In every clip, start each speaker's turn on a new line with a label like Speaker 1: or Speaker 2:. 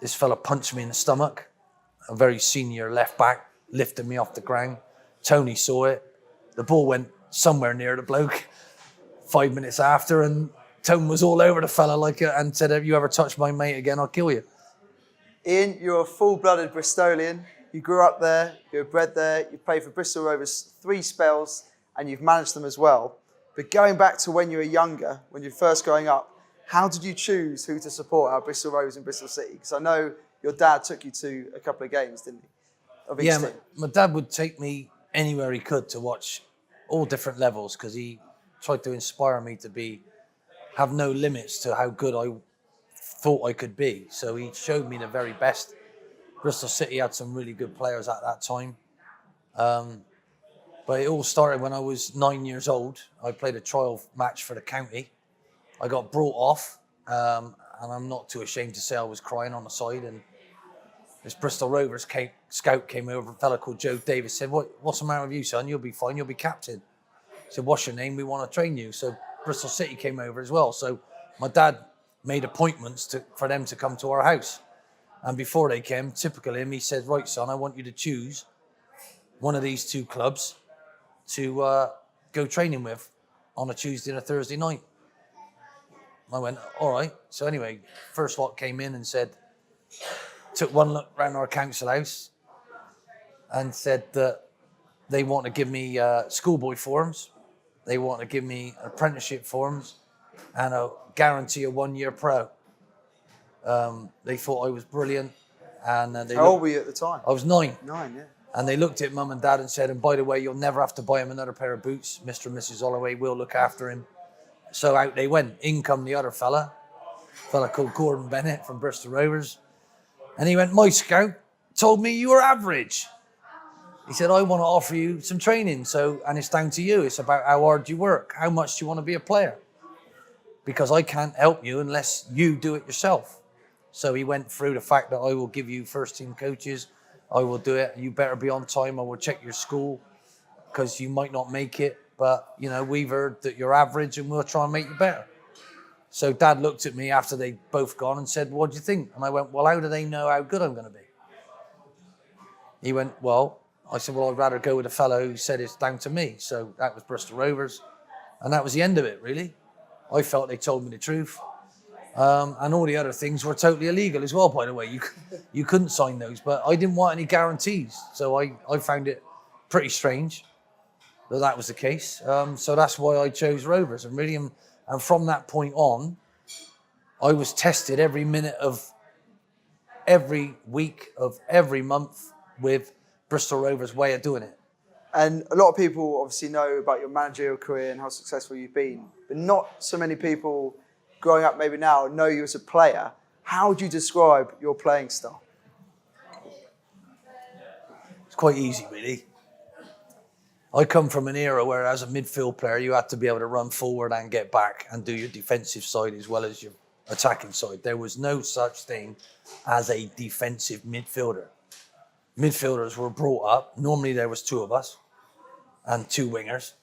Speaker 1: this fella punched me in the stomach, a very senior left back, lifted me off the ground. Tony saw it. The ball went somewhere near the bloke 5 minutes after, and Tony was all over the fella and said, "If you ever touch my mate again, I'll kill you."
Speaker 2: Ian, you're a full-blooded Bristolian. You grew up there, you were bred there, you played for Bristol Rovers 3 spells, and you've managed them as well. But going back to when you were younger, when you were first growing up, how did you choose who to support at Bristol Rovers in Bristol City? Because I know your dad took you to a couple of games, didn't he? Of each team.
Speaker 1: My dad would take me anywhere he could to watch all different levels, because he tried to inspire me to have no limits to how good I thought I could be. So he showed me the very best. Bristol City had some really good players at that time. But it all started when I was 9 years old. I played a trial match for the county. I got brought off, and I'm not too ashamed to say I was crying on the side. And this Bristol Rovers scout came over, a fella called Joe Davis, said, "What's the matter with you, son? You'll be fine, you'll be captain." I said, "What's your name? We want to train you." So Bristol City came over as well. So my dad made appointments for them to come to our house. And before they came, typical him, he said, "Right, son, I want you to choose one of these 2 clubs to go training with on a Tuesday and a Thursday night." I went, "All right." So anyway, first lot came in and said, took one look around our council house and said that they want to give me schoolboy forms, they want to give me apprenticeship forms, and a guarantee of 1 year pro. They thought I was brilliant. And
Speaker 2: how old were you at the time?
Speaker 1: I was 9.
Speaker 2: 9, yeah.
Speaker 1: And they looked at Mum and Dad and said, "And by the way, you'll never have to buy him another pair of boots. Mr. and Mrs. Holloway will look after him." So out they went. In come the other fella called Gordon Bennett from Bristol Rovers. And he went, "My scout told me you were average." He said, "I want to offer you some training. And it's down to you. It's about how hard you work. How much do you want to be a player? Because I can't help you unless you do it yourself." So he went through the fact that I will give you first team coaches. I will do it. You better be on time. I will check your school because you might not make it. But, we've heard that you're average and we'll try and make you better. So Dad looked at me after they'd both gone and said, "What do you think?" And I went, "Well, how do they know how good I'm going to be?" He went, "Well," I said, "Well, I'd rather go with a fellow who said it's down to me." So that was Bristol Rovers. And that was the end of it, really. I felt they told me the truth. And all the other things were totally illegal as well, by the way. You couldn't sign those, but I didn't want any guarantees. So I found it pretty strange that was the case. So that's why I chose Rovers. And from that point on, I was tested every minute of every week of every month with Bristol Rovers' way of doing it.
Speaker 2: And a lot of people obviously know about your managerial career and how successful you've been, but not so many people growing up maybe now know you as a player. How would you describe your playing style?
Speaker 1: It's quite easy, really. I come from an era where as a midfield player, you had to be able to run forward and get back and do your defensive side as well as your attacking side. There was no such thing as a defensive midfielder. Midfielders were brought up. Normally there was 2 of us and 2 wingers,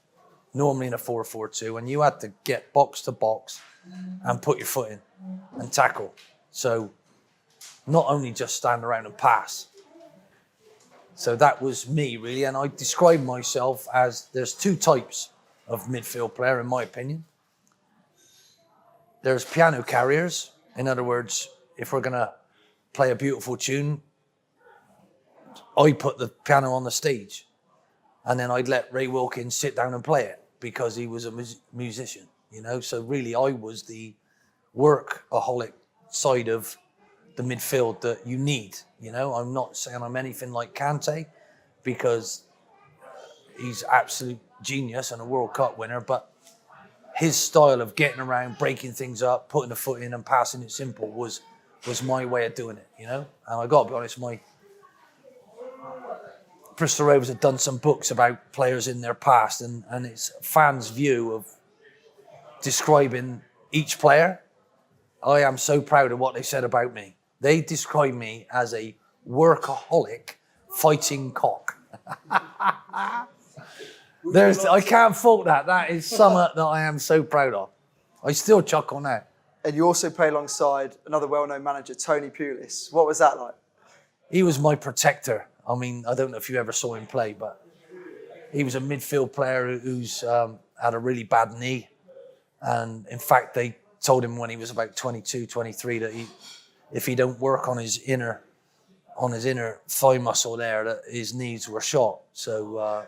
Speaker 1: normally in a 4-4-2, and you had to get box to box and put your foot in and tackle. So not only just stand around and pass. So that was me, really. And I describe myself as there's 2 types of midfield player, in my opinion. There's piano carriers. In other words, if we're going to play a beautiful tune, I put the piano on the stage. And then I'd let Ray Wilkins sit down and play it because he was a musician, So really, I was the workaholic side of the midfield that you need. I'm not saying I'm anything like Kante because he's absolute genius and a World Cup winner, but his style of getting around, breaking things up, putting the foot in and passing it simple was my way of doing it, And I got to be honest, my Bristol Rovers have done some books about players in their past, and it's fans' view of describing each player. I am so proud of what they said about me. They describe me as a workaholic fighting cock. I can't fault that. That is something that I am so proud of. I still chuckle now.
Speaker 2: And you also play alongside another well-known manager, Tony Pulis. What was that like?
Speaker 1: He was my protector. I mean, I don't know if you ever saw him play, but he was a midfield player who's had a really bad knee. And in fact, they told him when he was about 22, 23 that if he don't work on his inner thigh muscle there, that his knees were shot. So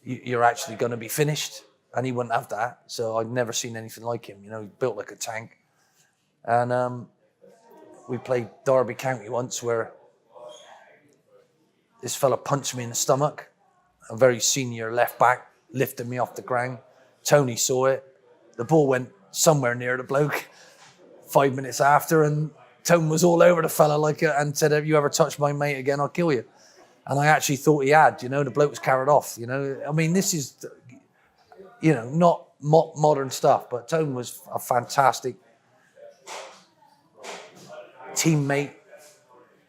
Speaker 1: you're actually going to be finished. And he wouldn't have that. So I'd never seen anything like him. You know, he built like a tank. And we played Derby County once where this fella punched me in the stomach. A very senior left back lifted me off the ground. Tony saw it. The ball went somewhere near the bloke 5 minutes after, and Tony was all over the fella and said, "Have you ever touched my mate again, I'll kill you." And I actually thought he had, you know, the bloke was carried off, you know. I mean, this is, you know, not modern stuff, but Tony was a fantastic teammate,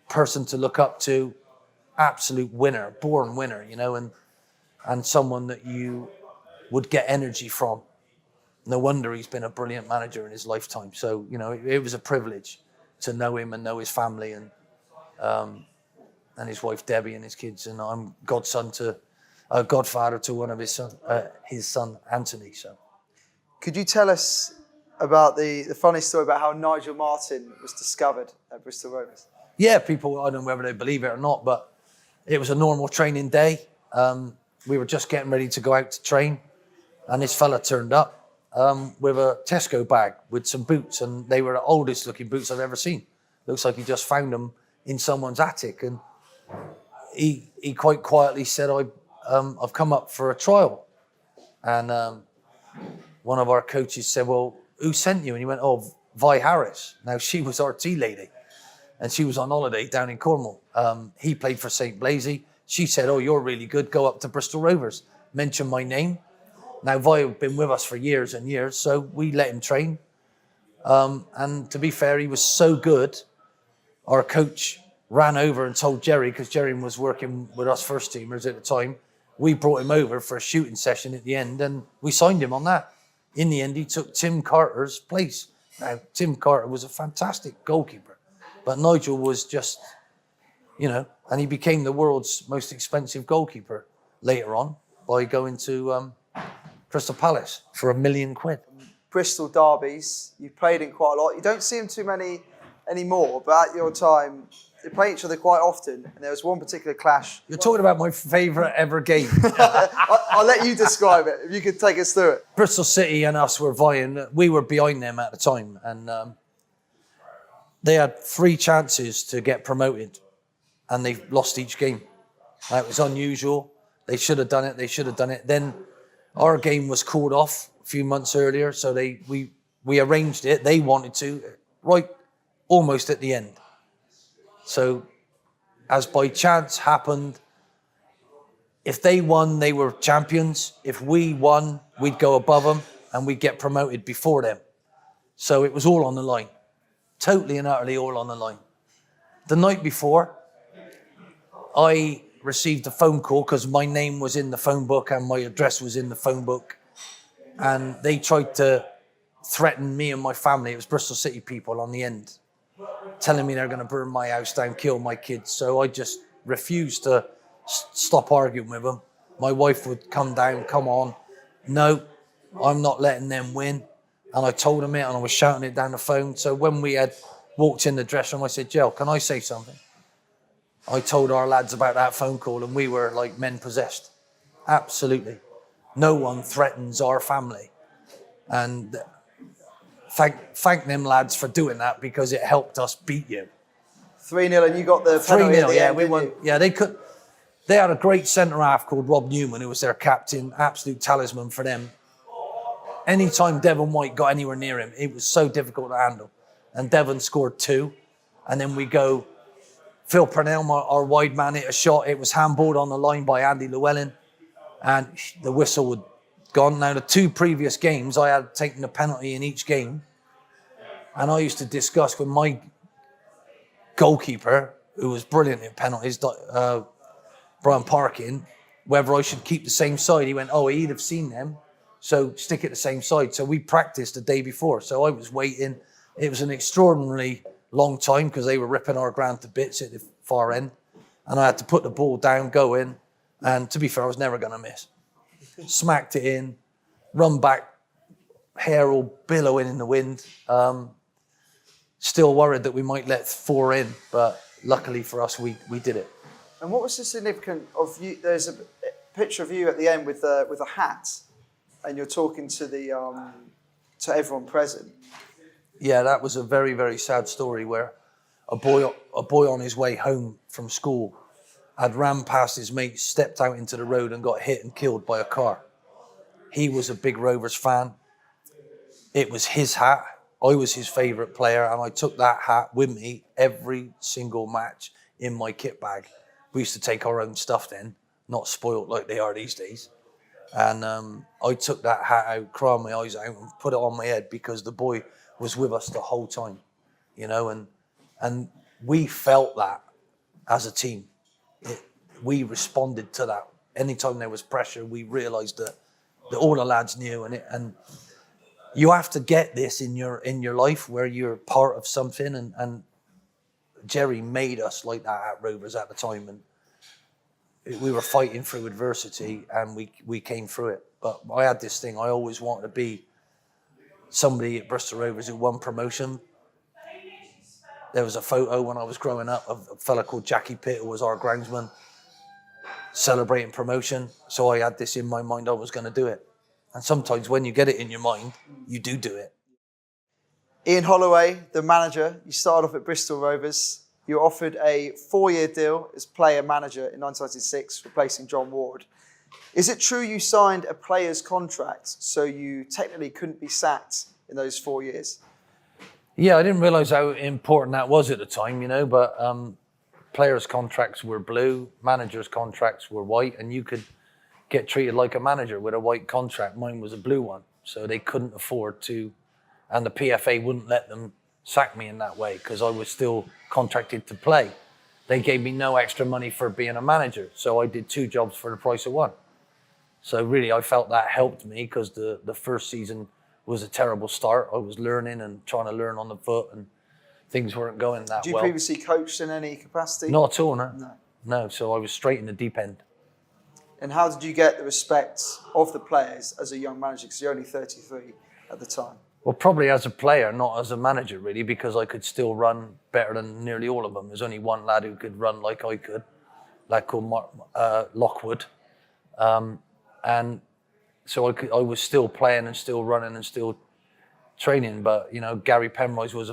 Speaker 1: person to look up to, absolute winner, born winner, you know, and someone that you would get energy from. No wonder he's been a brilliant manager in his lifetime. So, you know, it was a privilege to know him and know his family and his wife Debbie and his kids. And I'm godfather to one of his son Anthony. So,
Speaker 2: could you tell us about the funny story about how Nigel Martin was discovered at Bristol Rovers?
Speaker 1: Yeah, people, I don't know whether they believe it or not, but it was a normal training day. We were just getting ready to go out to train, and this fella turned up with a Tesco bag with some boots, and they were the oldest looking boots I've ever seen. Looks like he just found them in someone's attic, and he quite quietly said, I've come up for a trial. And one of our coaches said, "Well, who sent you?" And he went, "Oh, Vi Harris." Now, she was our tea lady, and she was on holiday down in Cornwall. He played for St. Blasey. She said, "Oh, you're really good. Go up to Bristol Rovers." Mentioned my name. Now, Vi had been with us for years and years, so we let him train. And to be fair, he was so good, our coach ran over and told Jerry, because Jerry was working with us first teamers at the time, we brought him over for a shooting session at the end, and we signed him on that. In the end, he took Tim Carter's place. Now, Tim Carter was a fantastic goalkeeper, but Nigel was just, you know, and he became the world's most expensive goalkeeper later on by going to Crystal Palace for £1 million.
Speaker 2: Bristol derbies, you played in quite a lot. You don't see them too many anymore, but at your time, they play each other quite often. And there was one particular clash.
Speaker 1: You're talking about my favourite ever game.
Speaker 2: I'll let you describe it, if you could take us through it.
Speaker 1: Bristol City and us were vying. We were behind them at the time, and they had 3 chances to get promoted, and they lost each game. It was unusual. They should have done it. Then our game was called off a few months earlier, so we arranged it. They wanted to, right almost at the end. So, as by chance happened, if they won, they were champions. If we won, we'd go above them and we'd get promoted before them. So it was all on the line. Totally and utterly all on the line. The night before, I received a phone call because my name was in the phone book and my address was in the phone book. And they tried to threaten me and my family. It was Bristol City people on the end, telling me they're going to burn my house down, kill my kids. So I just refused to stop arguing with them. My wife would come down, "Come on. No, I'm not letting them win." And I told them it, and I was shouting it down the phone. So when we had walked in the dressing room, I said, "Jill, can I say something?" I told our lads about that phone call, and we were like men possessed. Absolutely. No one threatens our family. And thank them lads for doing that, because it helped us beat you.
Speaker 2: 3-0, and you got the penalty
Speaker 1: 3-0,
Speaker 2: at the
Speaker 1: yeah,
Speaker 2: end,
Speaker 1: we won. Yeah, they had a great centre-half called Rob Newman, who was their captain, absolute talisman for them. Anytime Devon White got anywhere near him, it was so difficult to handle. And Devon scored 2. And then we go, Phil Purnell, our wide man, hit a shot. It was handballed on the line by Andy Llewellyn, and the whistle had gone. Now, the 2 previous games, I had taken a penalty in each game. And I used to discuss with my goalkeeper, who was brilliant in penalties, Brian Parkin, whether I should keep the same side. He went, "Oh, he'd have seen them, so stick it the same side." So we practiced the day before. So I was waiting, It was an extraordinarily long time because they were ripping our ground to bits at the far end. And I had to put the ball down, go in. And to be fair, I was never going to miss. Smacked it in, run back, hair all billowing in the wind. Still worried that we might let 4 in, but luckily for us, we did it.
Speaker 2: And what was the significance of you? There's a picture of you at the end with a hat, and you're talking to to everyone present.
Speaker 1: Yeah, that was a very, very sad story where a boy on his way home from school had ran past his mate, stepped out into the road and got hit and killed by a car. He was a big Rovers fan. It was his hat. I was his favourite player, and I took that hat with me every single match in my kit bag. We used to take our own stuff then, not spoilt like they are these days. And I took that hat out, cried my eyes out, and put it on my head because the boy was with us the whole time, you know, and we felt that as a team. We responded to that. Anytime there was pressure, we realised that all the lads knew, and you have to get this in your life where you're part of something, and Jerry made us like that at Rovers at the time, and we were fighting through adversity, and we came through it. But I had this thing, I always wanted to be somebody at Bristol Rovers who won promotion. There was a photo when I was growing up of a fella called Jackie Pitt, who was our groundsman, celebrating promotion. So I had this in my mind, I was going to do it. And sometimes when you get it in your mind, you do it.
Speaker 2: Ian Holloway, the manager, you started off at Bristol Rovers. You were offered a 4-year deal as player manager in 1996, replacing John Ward. Is it true you signed a player's contract so you technically couldn't be sacked in those 4 years?
Speaker 1: Yeah, I didn't realise how important that was at the time, you know, but players' contracts were blue, managers' contracts were white, and you could get treated like a manager with a white contract. Mine was a blue one, so they couldn't afford to, and the PFA wouldn't let them sack me in that way because I was still contracted to play. They gave me no extra money for being a manager, so I did 2 jobs for the price of 1. So really, I felt that helped me because the first season was a terrible start. I was learning and trying to learn on the foot, and things weren't going that well.
Speaker 2: Did you previously coached in any capacity?
Speaker 1: Not at all, no. No, so I was straight in the deep end.
Speaker 2: And how did you get the respect of the players as a young manager? Because you're only 33 at the time.
Speaker 1: Well, probably as a player, not as a manager, really, because I could still run better than nearly all of them. There's only one lad who could run like I could, a lad called Lockwood. And so I was still playing and still running and still training. But, you know, Gary Penrose was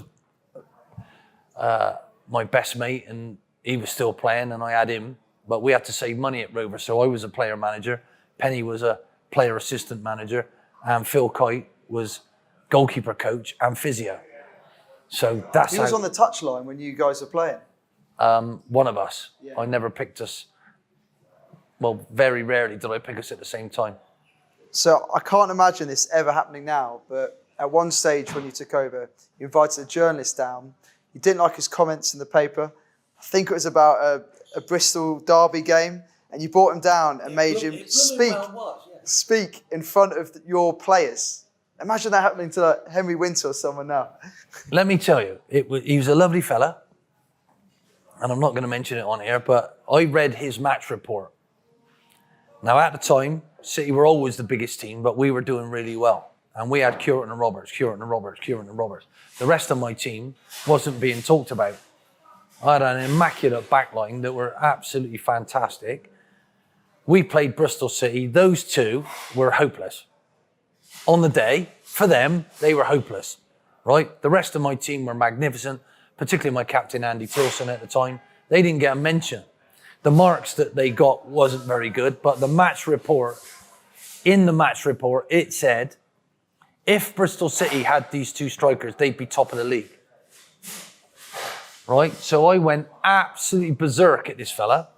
Speaker 1: my best mate, and he was still playing, and I had him. But we had to save money at Rovers, so I was a player manager. Penny was a player assistant manager, and Phil Kite was goalkeeper coach and physio. So that's
Speaker 2: He was on the touchline when you guys were playing?
Speaker 1: One of us.
Speaker 2: Yeah.
Speaker 1: I never picked us. Well, very rarely did I pick us at the same time.
Speaker 2: So I can't imagine this ever happening now, but at one stage when you took over, you invited a journalist down. You didn't like his comments in the paper. I think it was about a Bristol Derby game, and you brought him down and made him speak in front of your players. Imagine that happening to like Henry Winter or someone now.
Speaker 1: Let me tell you, he was a lovely fella, and I'm not going to mention it on here, but I read his match report. Now, at the time, City were always the biggest team, but we were doing really well. And we had Curtin and Roberts. The rest of my team wasn't being talked about. I had an immaculate backline that were absolutely fantastic. We played Bristol City. Those two were hopeless. On the day, for them, they were hopeless, right? The rest of my team were magnificent, particularly my captain, Andy Tilson, at the time. They didn't get a mention. The marks that they got wasn't very good, but in the match report, it said, if Bristol City had these 2 strikers, they'd be top of the league. Right? So I went absolutely berserk at this fella.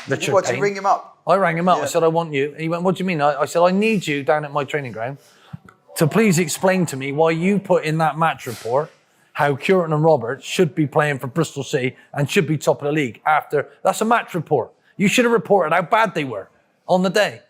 Speaker 2: Did you ring him up?
Speaker 1: I rang him up.
Speaker 2: Yeah.
Speaker 1: I said, I want you. And he went, what do you mean? I said, I need you down at my training ground to please explain to me why you put in that match report how Curtin and Roberts should be playing for Bristol City and should be top of the league after. That's a match report. You should have reported how bad they were on the day.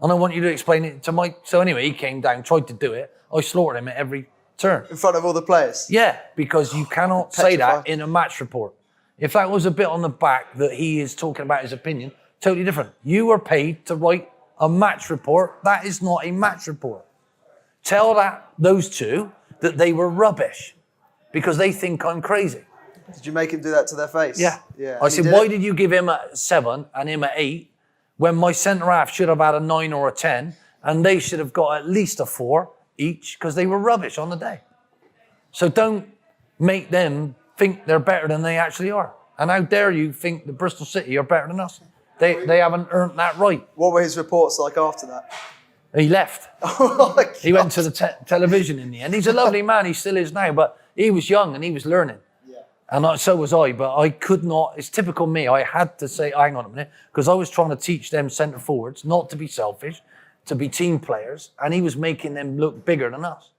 Speaker 1: And I want you to explain it to Mike. So anyway, he came down, tried to do it. I slaughtered him at every turn.
Speaker 2: In front of all the players?
Speaker 1: Yeah, because you cannot say that
Speaker 2: Petrified.
Speaker 1: in a match report. If that was a bit on the back that he is talking about his opinion, totally different. You were paid to write a match report. That is not a match report. Tell those two that they were rubbish because they think I'm crazy.
Speaker 2: Did you make him do that to their face?
Speaker 1: Yeah.
Speaker 2: Yeah.
Speaker 1: I
Speaker 2: And he
Speaker 1: said,
Speaker 2: did
Speaker 1: why
Speaker 2: it?
Speaker 1: did you give him a 7 and him a 8 when my centre-half should have had a 9 or a 10 and they should have got at least a 4 each because they were rubbish on the day. So don't make them think they're better than they actually are. And how dare you think that Bristol City are better than us? They haven't earned that right.
Speaker 2: What were his reports like after that?
Speaker 1: He left.
Speaker 2: Oh my
Speaker 1: He went
Speaker 2: God.
Speaker 1: to the television in the end. He's a lovely man. He still is now, but he was young and he was learning. And so was I, but I could not. It's typical me. I had to say, hang on a minute, because I was trying to teach them centre forwards not to be selfish, to be team players, and he was making them look bigger than us.